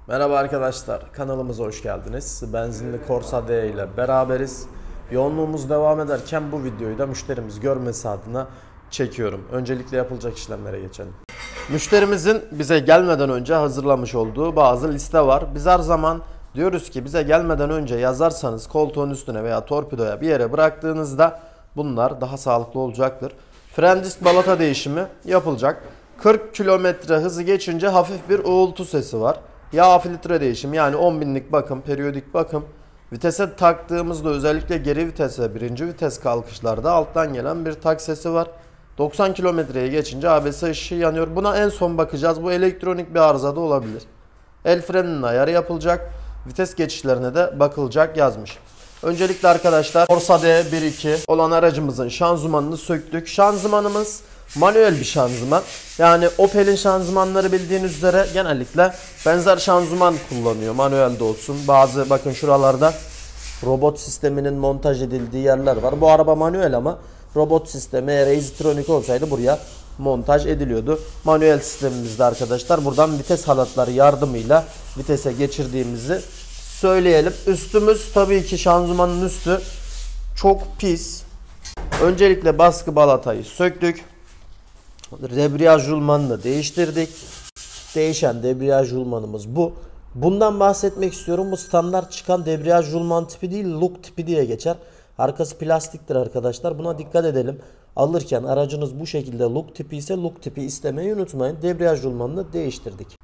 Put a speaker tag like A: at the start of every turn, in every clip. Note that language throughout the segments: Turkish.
A: Merhaba arkadaşlar, kanalımıza hoş geldiniz. Benzinli Corsa D ile beraberiz. Yoğunluğumuz devam ederken bu videoyu da müşterimiz görmesi adına çekiyorum. Öncelikle yapılacak işlemlere geçelim. Müşterimizin bize gelmeden önce hazırlamış olduğu bazı liste var. Biz her zaman diyoruz ki bize gelmeden önce yazarsanız koltuğun üstüne veya torpidoya bir yere bıraktığınızda bunlar daha sağlıklı olacaktır. Fren disk balata değişimi yapılacak. 40 km hızı geçince hafif bir uğultu sesi var. Yağ filtre değişimi, yani 10 binlik bakım, periyodik bakım. Vitese taktığımızda özellikle geri vitese, birinci vites kalkışlarda alttan gelen bir tak sesi var. 90 kilometreye geçince ABS ışığı yanıyor. Buna en son bakacağız. Bu elektronik bir arıza da olabilir. El freninin ayarı yapılacak. Vites geçişlerine de bakılacak yazmış. Öncelikle arkadaşlar Corsa D 1.2 olan aracımızın şanzımanını söktük. Şanzımanımız manuel bir şanzıman. Yani Opel'in şanzımanları bildiğiniz üzere genellikle benzer şanzıman kullanıyor. Manuelde olsun. Bazı bakın şuralarda robot sisteminin montaj edildiği yerler var. Bu araba manuel ama robot sistemi eğer Easytronic olsaydı buraya montaj ediliyordu. Manuel sistemimizde arkadaşlar buradan vites halatları yardımıyla vitese geçirdiğimizi söyleyelim. Üstümüz tabii ki şanzımanın üstü çok pis. Öncelikle baskı balatayı söktük. Debriyaj rulmanını değiştirdik. Değişen debriyaj rulmanımız bu. Bundan bahsetmek istiyorum. Bu standart çıkan debriyaj rulman tipi değil, look tipi diye geçer. Arkası plastiktir arkadaşlar. Buna dikkat edelim. Alırken aracınız bu şekilde look tipi ise look tipi istemeyi unutmayın. Debriyaj rulmanını değiştirdik.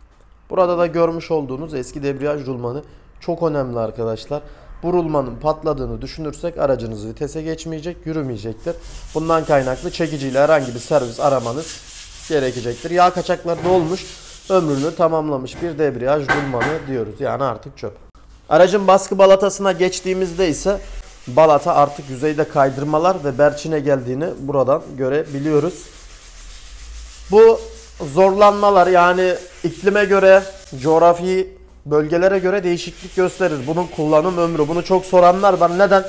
A: Burada da görmüş olduğunuz eski debriyaj rulmanı çok önemli arkadaşlar. Bu rulmanın patladığını düşünürsek aracınız vitese geçmeyecek, yürümeyecektir. Bundan kaynaklı çekiciyle herhangi bir servis aramanız gerekecektir. Yağ kaçakları olmuş, ömrünü tamamlamış bir debriyaj rulmanı diyoruz. Yani artık çöp. Aracın baskı balatasına geçtiğimizde ise balata artık yüzeyde kaydırmalar ve berçine geldiğini buradan görebiliyoruz. Bu zorlanmalar yani iklime göre, coğrafi bölgelere göre değişiklik gösterir. Bunun kullanım ömrü. Bunu çok soranlar var. Neden?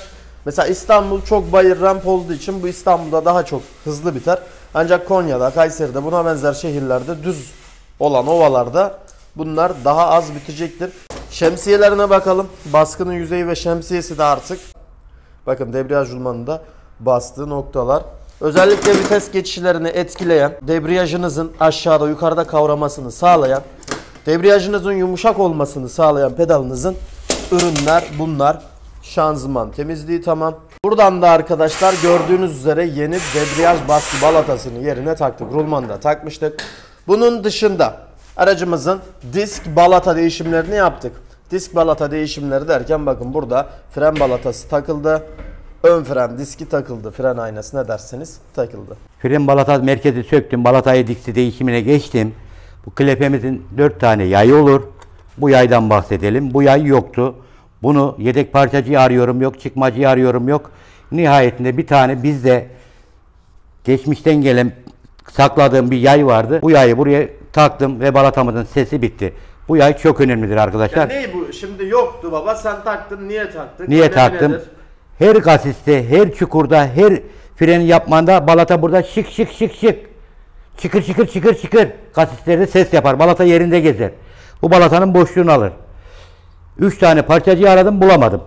A: Mesela İstanbul çok bayır ramp olduğu için bu İstanbul'da daha çok hızlı biter. Ancak Konya'da, Kayseri'de buna benzer şehirlerde düz olan ovalarda bunlar daha az bitecektir. Şemsiyelerine bakalım. Baskının yüzeyi ve şemsiyesi de artık. Bakın debriyaj rulmanında bastığı noktalar. Özellikle vites geçişlerini etkileyen, debriyajınızın aşağıda yukarıda kavramasını sağlayan, debriyajınızın yumuşak olmasını sağlayan pedalınızın ürünler bunlar. Şanzıman temizliği tamam. Buradan da arkadaşlar gördüğünüz üzere yeni debriyaj baskı balatasını yerine taktık. Rulmanı takmıştık. Bunun dışında aracımızın disk balata değişimlerini yaptık. Disk balata değişimleri derken bakın burada fren balatası takıldı. Ön fren diski takıldı. Fren aynası ne derseniz takıldı.
B: Fren balata merkezi söktüm. Balatayı diksi değişimine geçtim. Bu klepemizin 4 tane yayı olur. Bu yaydan bahsedelim. Bu yay yoktu. Bunu yedek parçacıyı arıyorum yok. Çıkmacıyı arıyorum yok. Nihayetinde bir tane bizde geçmişten gelen sakladığım bir yay vardı. Bu yayı buraya taktım ve balatamızın sesi bitti. Bu yay çok önemlidir arkadaşlar.
A: Ya ne bu? Şimdi yoktu baba. Sen taktın. Niye taktın?
B: Niye taktım? Nedir? Her kasiste, her çukurda, her freni yapmanda balata burada şık şık şık şık. Çıkır çıkır çıkır çıkır. Kasislerde ses yapar. Balata yerinde gezer. Bu balatanın boşluğunu alır. 3 tane parçacıyı aradım bulamadım.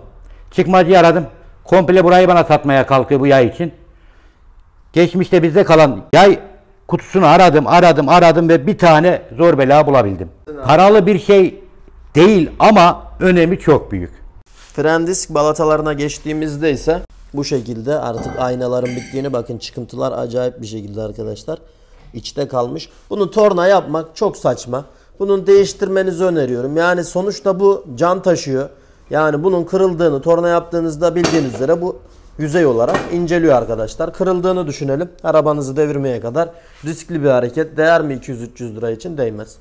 B: Çıkmacıyı aradım. Komple burayı bana satmaya kalkıyor bu yay için. Geçmişte bizde kalan yay kutusunu aradım ve bir tane zor bela bulabildim. Paralı bir şey değil ama önemi çok büyük.
A: Fren disk balatalarına geçtiğimizde ise bu şekilde artık aynaların bittiğini bakın, çıkıntılar acayip bir şekilde arkadaşlar içte kalmış. Bunu torna yapmak çok saçma. Bunun değiştirmenizi öneriyorum. Yani sonuçta bu can taşıyor. Yani bunun kırıldığını torna yaptığınızda bildiğiniz üzere bu yüzey olarak inceliyor arkadaşlar. Kırıldığını düşünelim. Arabanızı devirmeye kadar riskli bir hareket. Değer mi 200-300 lira için? Değmez.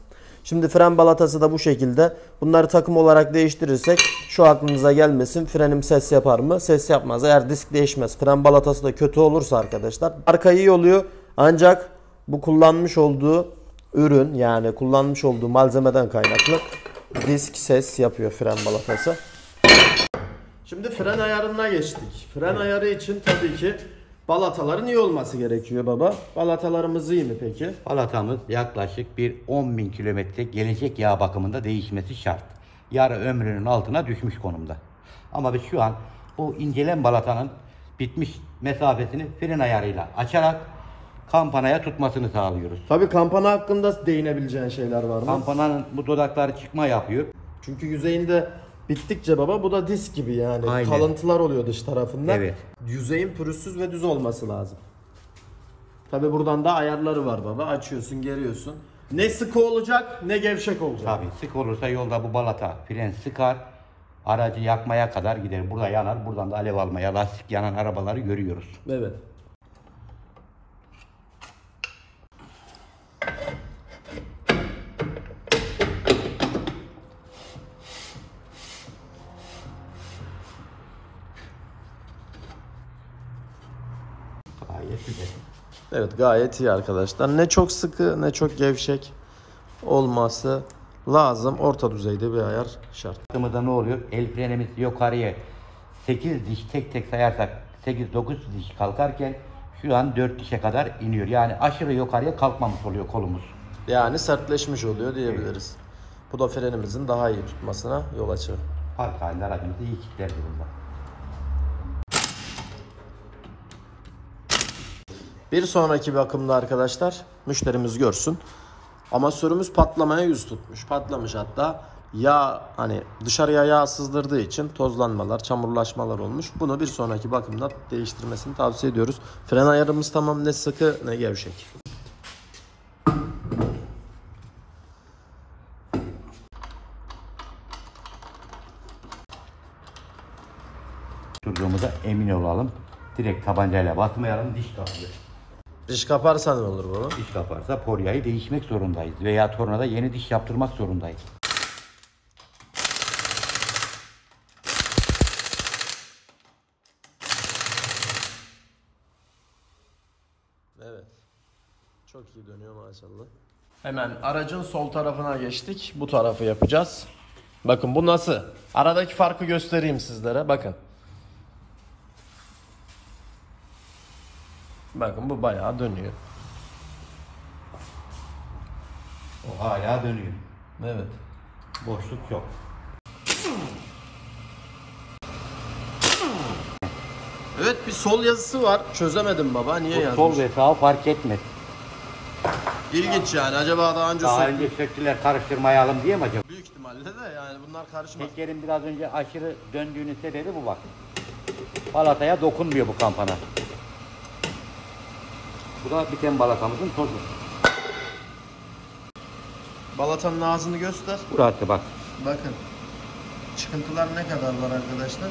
A: Şimdi fren balatası da bu şekilde. Bunları takım olarak değiştirirsek şu aklınıza gelmesin. Frenim ses yapar mı? Ses yapmaz. Eğer disk değişmez, fren balatası da kötü olursa arkadaşlar arka iyi oluyor. Ancak bu kullanmış olduğu ürün, yani kullanmış olduğu malzemeden kaynaklı disk ses yapıyor fren balatası. Şimdi fren ayarına geçtik. Fren ayarı için tabii ki balataların iyi olması gerekiyor baba. Balatalarımız iyi mi peki?
B: Balatamız yaklaşık bir 10.000 kilometre gelecek yağ bakımında değişmesi şart. yarı ömrünün altına düşmüş konumda. Ama biz şu an bu incelen balatanın bitmiş mesafesini fren ayarıyla açarak kampanaya tutmasını sağlıyoruz.
A: Tabii kampana hakkında değinebileceğin şeyler var mı?
B: Kampananın bu dodakları çıkma yapıyor.
A: Çünkü yüzeyinde bittikçe baba bu da disk gibi yani.
B: Aynen.
A: Kalıntılar oluyor dış tarafında.
B: Evet.
A: Yüzeyin pürüzsüz ve düz olması lazım. Tabii buradan da ayarları var baba. Açıyorsun, geriyorsun. Ne sıkı olacak ne gevşek olacak.
B: Tabii sık olursa yolda bu balata fren sıkar. Aracı yakmaya kadar gider. Burada yanar. Buradan da alev almaya, lastik yanan arabaları görüyoruz.
A: Evet.
B: Gayet güzel.
A: Evet, gayet iyi arkadaşlar. Ne çok sıkı ne çok gevşek olması lazım. Orta düzeyde bir ayar şart.
B: Baktığımızda ne oluyor? El frenimiz yukarıya 8 diş tek tek sayarsak 8-9 diş kalkarken şu an 4 dişe kadar iniyor. Yani aşırı yukarıya kalkmamış oluyor kolumuz.
A: Yani sertleşmiş oluyor diyebiliriz. Bu da frenimizin daha iyi tutmasına yol açıyor.
B: Park halinde aracımızı iyi kilitler durumda.
A: Bir sonraki bakımda arkadaşlar müşterimiz görsün. Amasörümüz patlamaya yüz tutmuş. Patlamış hatta. Yağ hani dışarıya yağ sızdırdığı için tozlanmalar, çamurlaşmalar olmuş. Bunu bir sonraki bakımda değiştirmesini tavsiye ediyoruz. Fren ayarımız tamam, ne sıkı ne gevşek.
B: Durduğumuza emin olalım. Direkt tabancayla basmayalım, diş kapıyor.
A: Diş kaparsa ne olur baba?
B: Diş kaparsa poryayı değişmek zorundayız veya tornada yeni diş yaptırmak zorundayız.
A: Evet. Çok iyi dönüyor maşallah. Hemen aracın sol tarafına geçtik. Bu tarafı yapacağız. Bakın bu nasıl? Aradaki farkı göstereyim sizlere. Bakın. Bakın bu bayağı dönüyor.
B: O hala dönüyor.
A: Evet.
B: Boşluk yok.
A: Evet, bir sol yazısı var. Çözemedim baba. Niye yazmış?
B: Sol ve sağ fark etmez.
A: İlginç yani. Acaba daha önce
B: Daha önce söktüler karıştırmayalım diye mi acaba?
A: Büyük ihtimalle de yani bunlar karışmaz.
B: Tekerin biraz önce aşırı döndüğünün sebebi bu bak. Balataya dokunmuyor bu kampana. Bu da biten balatamızın tozu.
A: Balatanın ağzını göster.
B: Burası bak.
A: Bakın. Çıkıntılar ne kadar var arkadaşlar?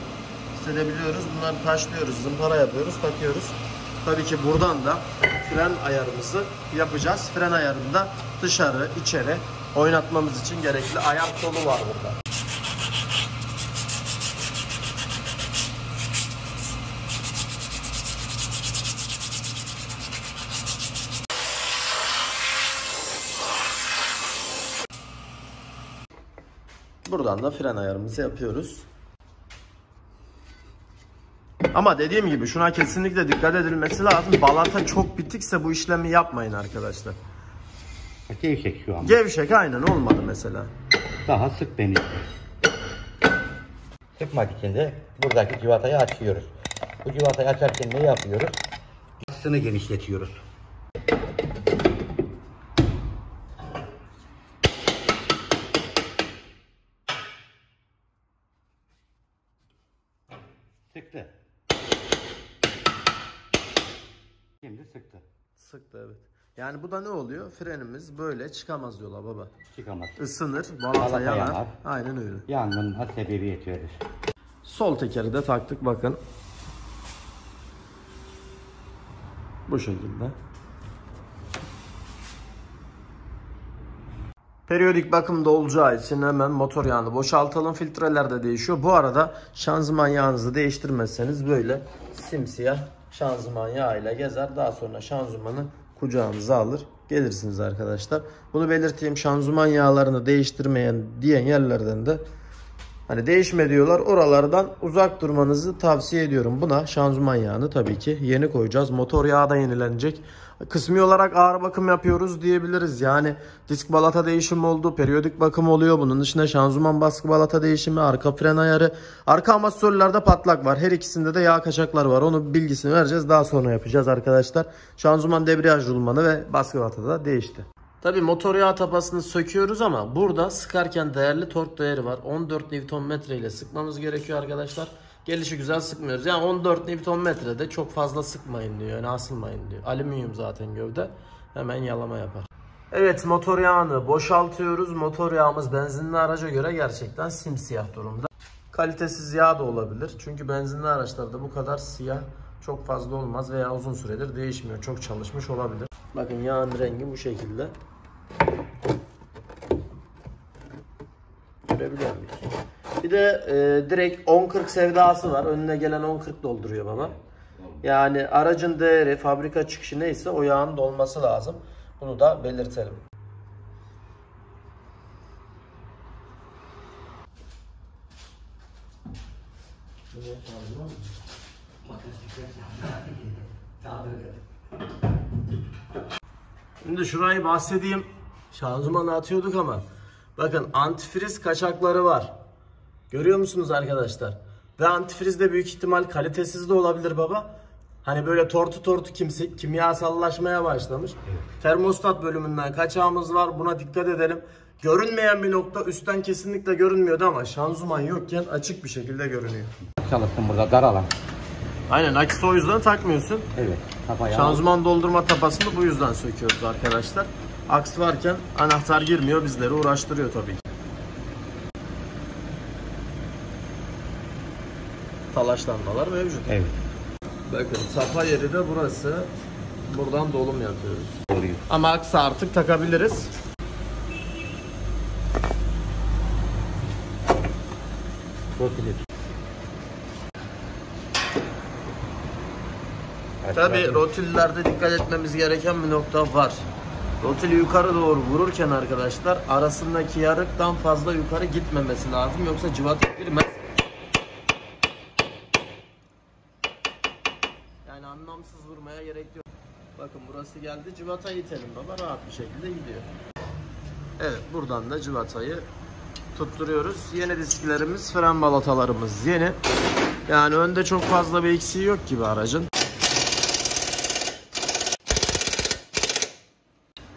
A: Hissedebiliyoruz. Bunları taşlıyoruz, zımpara yapıyoruz, takıyoruz. Tabii ki buradan da fren ayarımızı yapacağız. Fren ayarında dışarı, içeri oynatmamız için gerekli ayar kolu var burada. Buradan da fren ayarımızı yapıyoruz. Ama dediğim gibi şuna kesinlikle dikkat edilmesi lazım. Balata çok bitikse bu işlemi yapmayın arkadaşlar.
B: Gevşek şu an.
A: Gevşek aynen olmadı mesela.
B: Daha sık deniyor. Sıkmak için de buradaki civatayı açıyoruz. Bu civatayı açarken ne yapıyoruz? Açısını genişletiyoruz. Sıktı. Şimdi sıktı.
A: Sıktı evet. Yani bu da ne oluyor? Frenimiz böyle çıkamaz yola baba.
B: Çıkamaz.
A: Isınır, balata yanar.
B: yanar.
A: Aynen öyle.
B: Yangına sebebiyet verir.
A: Sol tekeri de taktık bakın. Bu şekilde. Periyodik bakımda olacağı için hemen motor yağını boşaltalım. Filtreler de değişiyor. Bu arada şanzıman yağınızı değiştirmezseniz böyle simsiyah şanzıman yağıyla gezer. Daha sonra şanzımanı kucağınıza alır. Gelirsiniz arkadaşlar. Bunu belirteyim. Şanzıman yağlarını değiştirmeyen diyen yerlerden de hani değişme diyorlar. Oralardan uzak durmanızı tavsiye ediyorum. Buna şanzıman yağını tabii ki yeni koyacağız. Motor yağı da yenilenecek. Kısmi olarak ağır bakım yapıyoruz diyebiliriz. Yani disk balata değişimi oldu, periyodik bakım oluyor. Bunun dışında şanzıman baskı balata değişimi, arka fren ayarı, arka amortisörlerde patlak var. Her ikisinde de yağ kaçaklar var. Onu bilgisini vereceğiz. Daha sonra yapacağız arkadaşlar. Şanzıman debriyaj rulmanı ve baskı balata da değişti. Tabi motor yağ tapasını söküyoruz ama burada sıkarken değerli tork değeri var. 14 Nm ile sıkmamız gerekiyor arkadaşlar. Gelişi güzel sıkmıyoruz. Yani 14 Nm'de çok fazla sıkmayın diyor. Yani asılmayın diyor. Alüminyum zaten gövde. Hemen yalama yapar. Evet, motor yağını boşaltıyoruz. Motor yağımız benzinli araca göre gerçekten simsiyah durumda. Kalitesiz yağ da olabilir. Çünkü benzinli araçlarda bu kadar siyah çok fazla olmaz veya uzun süredir değişmiyor. Çok çalışmış olabilir. Bakın yağın rengi bu şekilde. Görebiliyor muyuz? Bir de direkt 10-40 sevdası var. Önüne gelen 10-40 dolduruyor baba. Yani aracın değeri, fabrika çıkışı neyse o yağın dolması lazım. Bunu da belirtelim. Şimdi şurayı bahsedeyim. Şanzımanı atıyorduk ama bakın antifriz kaçakları var. Görüyor musunuz arkadaşlar? Ve antifriz de büyük ihtimal kalitesiz de olabilir baba. Hani böyle tortu kimyasallaşmaya başlamış. Evet. Termostat bölümünden kaçağımız var. Buna dikkat edelim. Görünmeyen bir nokta, üstten kesinlikle görünmüyordu ama şanzıman yokken açık bir şekilde görünüyor.
B: Çalıştım burada dar alan.
A: Aynen, akisi o yüzden takmıyorsun.
B: Evet.
A: Şanzıman doldurma tapasını bu yüzden söküyoruz arkadaşlar. Aks varken anahtar girmiyor, bizleri uğraştırıyor tabii ki. Talaşlanmalar mevcut.
B: Evet.
A: Bakın tapa yeri de burası. Buradan dolum yapıyoruz.
B: Oluyor.
A: Ama aksı artık takabiliriz. Tabii rotillerde dikkat etmemiz gereken bir nokta var. Rotili yukarı doğru vururken arkadaşlar arasındaki yarıktan fazla yukarı gitmemesi lazım. Yoksa cıvata girmez. Yani anlamsız vurmaya gerek yok. Bakın burası geldi. Cıvatayı itelim baba. Rahat bir şekilde gidiyor. Evet, buradan da cıvatayı tutturuyoruz. Yeni disklerimiz, fren balatalarımız yeni. Yani önde çok fazla bir eksiği yok gibi aracın.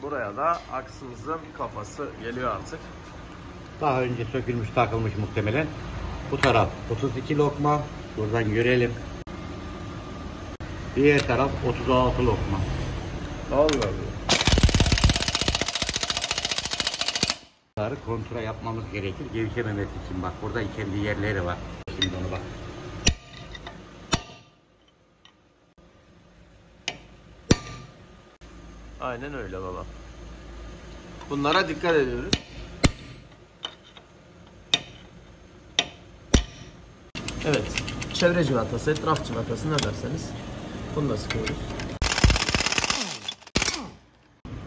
A: Buraya da aksımızın kafası geliyor artık.
B: Daha önce sökülmüş, takılmış muhtemelen. Bu taraf 32 lokma. Buradan görelim. Diğer taraf 36 lokma.
A: Allah Allah.
B: Kontrol yapmamız gerekir. Gevşememesi için bak burada kendi yerleri var. Şimdi onu bak.
A: Aynen öyle baba. Bunlara dikkat ediyoruz. Evet. Çevre civatası, etraf civatası ne derseniz. Bunu da sıkıyoruz.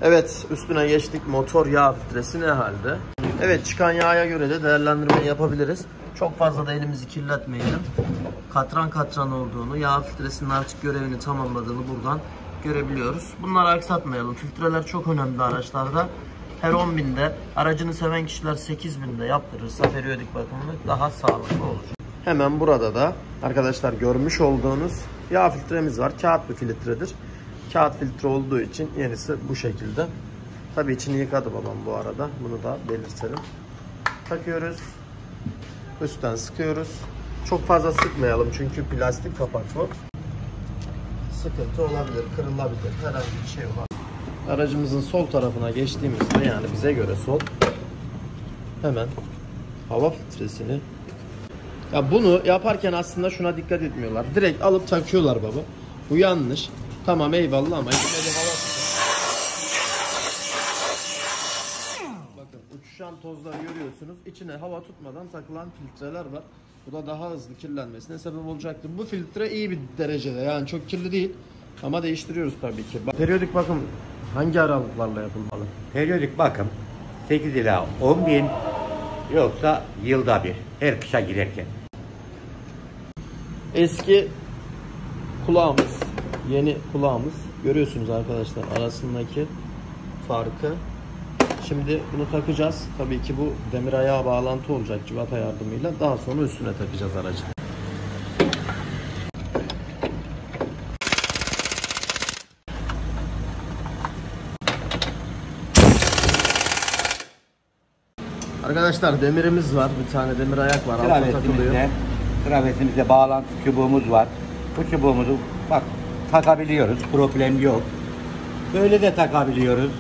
A: Evet, üstüne geçtik. Motor yağ filtresi ne halde? Evet, çıkan yağa göre de değerlendirme yapabiliriz. Çok fazla da elimizi kirletmeyelim. Katran katran olduğunu, yağ filtresinin artık görevini tamamladığını buradan görebiliyoruz. Bunları aksatmayalım. Filtreler çok önemli araçlarda. Her 10.000'de, aracını seven kişiler 8.000'de yaptırırsa periyodik bakımını daha sağlıklı olur. Hemen burada da arkadaşlar görmüş olduğunuz yağ filtremiz var. Kağıt bir filtredir. Kağıt filtre olduğu için yenisi bu şekilde. Tabii içini yıkadı babam bu arada. Bunu da belirtelim. Takıyoruz. Üstten sıkıyoruz. Çok fazla sıkmayalım çünkü plastik kapak bu. Sıkıntı olabilir, kırılabilir, herhangi bir şey olabilir. Aracımızın sol tarafına geçtiğimizde, yani bize göre sol, hemen hava filtresini, ya bunu yaparken aslında şuna dikkat etmiyorlar. Direkt alıp takıyorlar baba. Bu yanlış. Tamam eyvallah ama içine bir hava tutun. Bakın uçuşan tozları görüyorsunuz. İçine hava tutmadan takılan filtreler var. Bu da daha hızlı kirlenmesine sebep olacaktır. Bu filtre iyi bir derecede, yani çok kirli değil ama değiştiriyoruz tabii ki. Periyodik bakım hangi aralıklarla yapılmalı?
B: Periyodik bakım 8 ila 10 bin, yoksa yılda bir, her kışa girerken.
A: Eski kulağımız, yeni kulağımız Görüyorsunuz arkadaşlar arasındaki farkı. Şimdi bunu takacağız. Tabii ki bu demir ayağa bağlantı olacak cıvata yardımıyla. Daha sonra üstüne takacağız aracı. Arkadaşlar demirimiz var. Bir tane demir ayak var. Altta takılıyor.
B: Travesimizde bağlantı çubuğumuz var. Bu çubuğumuzu bak takabiliyoruz. Problem yok. Böyle de takabiliyoruz.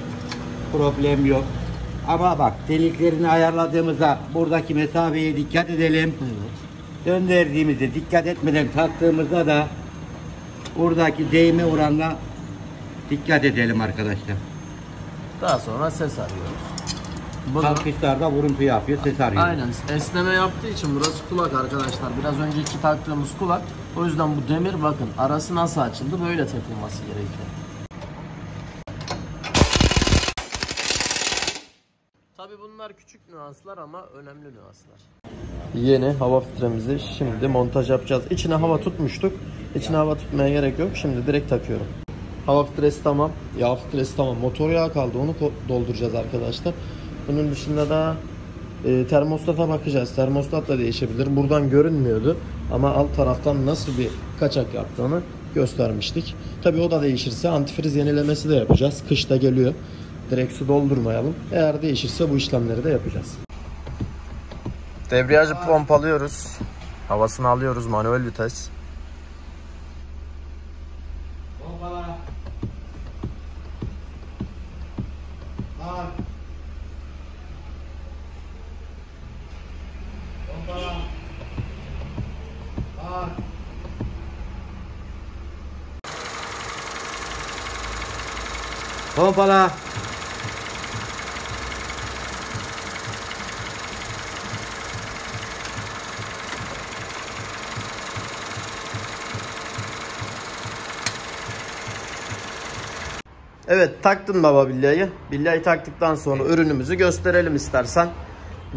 B: Problem yok. Ama bak deliklerini ayarladığımızda buradaki mesafeye dikkat edelim. Döndürdüğümüzde dikkat etmeden taktığımızda da buradaki değme oranına dikkat edelim arkadaşlar.
A: Daha sonra ses arıyoruz.
B: Kalkışlarda vuruntu yapıyor, ses arıyor.
A: Aynen. Esneme yaptığı için burası kulak arkadaşlar. Biraz önceki taktığımız kulak. O yüzden bu demir bakın arası nasıl açıldı, böyle takılması gerekiyor. Tabii bunlar küçük nüanslar ama önemli nüanslar. Yeni hava filtremizi şimdi montaj yapacağız. İçine hava tutmuştuk. İçine hava tutmaya gerek yok. Şimdi direkt takıyorum. Hava filtresi tamam. Yağ filtresi tamam. Motor yağı kaldı. Onu dolduracağız arkadaşlar. Bunun dışında da termostata bakacağız. Termostat da değişebilir. Buradan görünmüyordu. Ama alt taraftan nasıl bir kaçak yaptığını göstermiştik. Tabii o da değişirse antifriz yenilemesi de yapacağız. Kışta geliyor. Direkt su doldurmayalım. Eğer değişirse bu işlemleri de yapacağız. Debriyajı pompalıyoruz. Havasını alıyoruz. Manuel vites.
B: Pompala. Al. Pompala. Al. Pompala.
A: Evet, taktın baba bilyayı. Bilyayı taktıktan sonra ürünümüzü gösterelim istersen.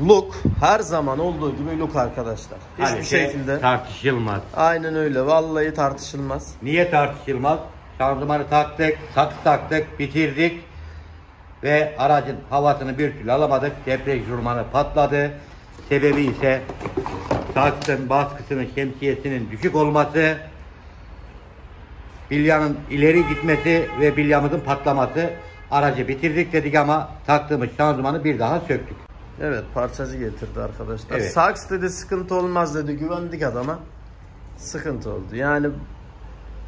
A: Look her zaman olduğu gibi look arkadaşlar. Hiçbir şekilde
B: tartışılmaz.
A: aynen öyle. Vallahi tartışılmaz.
B: Niye tartışılmaz? Şanzımanı taktık, saksı taktık, bitirdik ve aracın havasını bir türlü alamadık. Debriyaj jurmanı patladı. Sebebi ise saksının baskısının, şemsiyesinin düşük olması, bilyanın ileri gitmesi ve bilyamızın patlaması. Aracı bitirdik dedik ama taktığımız şanzımanı bir daha söktük.
A: Evet, parçacı getirdi arkadaşlar.
B: Evet.
A: Saks dedi sıkıntı olmaz dedi. Güvendik adama. Sıkıntı oldu. Yani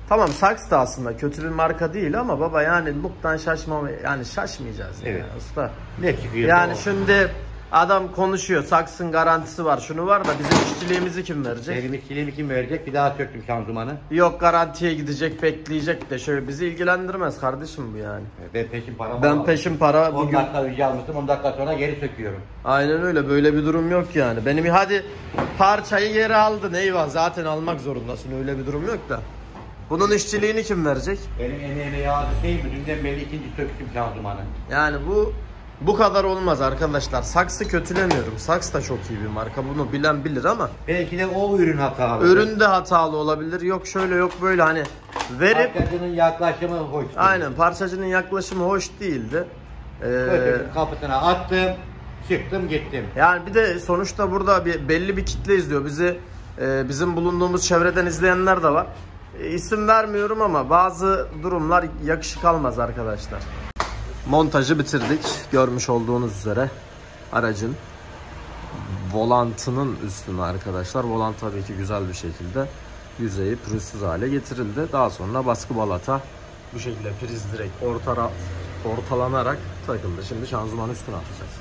A: tamam, Saks da aslında kötü bir marka değil ama baba yani look'tan şaşmayacağız yani.
B: Evet.
A: Usta.
B: Ne çıkıyor?
A: Yani şimdi adam konuşuyor. Saks'ın garantisi var, şunu var da bizim işçiliğimizi kim verecek?
B: Benim işçiliğimi kim verecek? Bir daha söktüm şanzımanı.
A: Yok garantiye gidecek, bekleyecek de şöyle bizi ilgilendirmez kardeşim bu yani.
B: Ben peşin paramı
A: Ben
B: aldım.
A: peşin para
B: 10
A: bugün.
B: dakika önce almıştım, 10 dakika sonra geri söküyorum.
A: Aynen öyle, böyle bir durum yok yani. Benim hadi parçayı geri aldın eyvah, zaten almak zorundasın, öyle bir durum yok da. Bunun işçiliğini kim verecek?
B: Benim emeğime yağdı değil mi? Dünden beri ikinci söktüm şanzımanı.
A: Yani bu kadar olmaz arkadaşlar. Saks'ı kötülemiyorum. Saks da çok iyi bir marka. Bunu bilen bilir ama
B: Belki de o ürün hatalı.
A: ürün de hatalı olabilir. Yok şöyle yok böyle, hani verip
B: Parçacının yaklaşımı hoş değil.
A: aynen parçacının yaklaşımı hoş değildi.
B: Götürdüm, kapısına attım, çıktım gittim.
A: Yani bir de sonuçta burada belli bir kitle izliyor. Bizi bizim bulunduğumuz çevreden izleyenler de var. İsim vermiyorum ama bazı durumlar yakışık almaz arkadaşlar. Montajı bitirdik. Görmüş olduğunuz üzere aracın volantının üstüne arkadaşlar. Volant tabii ki güzel bir şekilde yüzeyi pürüzsüz hale getirildi. Daha sonra baskı balata bu şekilde priz direkt ortalanarak takıldı. Şimdi şanzımanın üstüne atacağız.